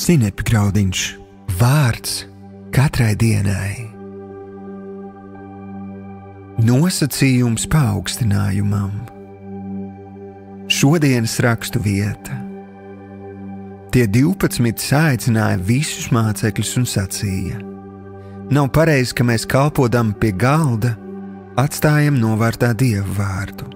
Zinepi graudiņš, vārds katrai dienai. Nosacījums paaugstinājumam. Šodienas rakstu vieta. Tie 12 aicināja visus mācekļus un sacīja: nav pareizi, ka mēs kalpodam pie galda, atstājam novārtā Dievu vārdu.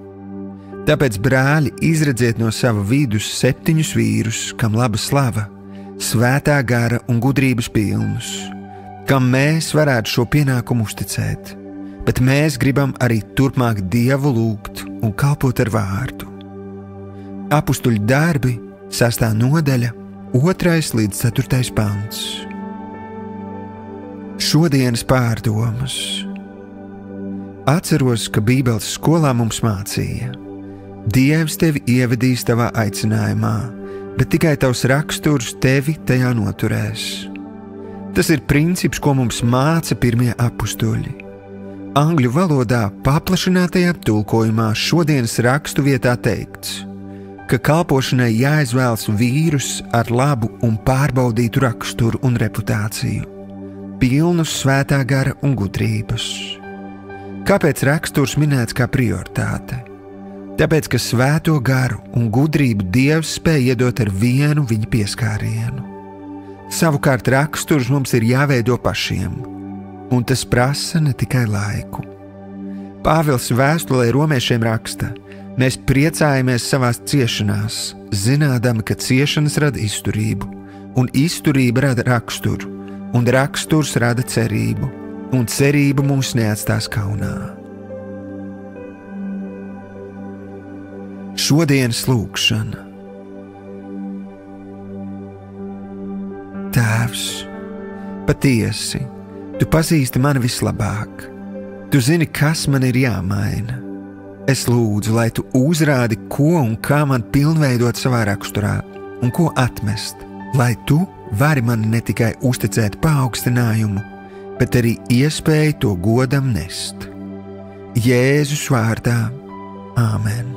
Tāpēc, brāļi, izredziet no sava vidus 7 vīrus, kam laba slava, svētā gara un gudrības pilnus, kam mēs varētu šo pienākumu uzticēt, bet mēs gribam arī turpmāk Dievu lūgt un kalpot ar vārdu. Apustuļu darbi, 6. nodaļa, 2. līdz 4. pants. Šodienas pārdomas. Atceros, ka Bībeles skolā mums mācīja: Dievs tevi ievedīs tavā aicinājumā, bet tikai tavs raksturs tevi tajā noturēs. Tas ir princips, ko mums māca pirmie apustuļi. Angļu valodā paplašinātajā tulkojumā šodienas rakstu vietā teikts, ka kalpošanai jāizvēlas vīrus ar labu un pārbaudītu raksturu un reputāciju, pilnus svētā gara un gudrības. Kāpēc raksturs minēts kā prioritāte? Tāpēc, ka svēto garu un gudrību Dievs spēj iedot ar vienu viņa pieskārienu. Savukārt raksturs mums ir jāveido pašiem, un tas prasa ne tikai laiku. Pāvils vēstulē romiešiem raksta: mēs priecājamies savās ciešanās, zinādami, ka ciešanas rada izturību, un izturība rada raksturu, un raksturs rada cerību, un cerība mūs neatstās kaunā. Šodienas lūkšana. Tēvs, patiesi, tu pazīsti mani vislabāk. Tu zini, kas man ir jāmaina. Es lūdzu, lai tu uzrādi, ko un kā man pilnveidot savā raksturā, un ko atmest, lai tu vari man ne tikai uzticēt paaugstinājumu, bet arī iespēju to godam nest. Jēzus vārdā. Āmen.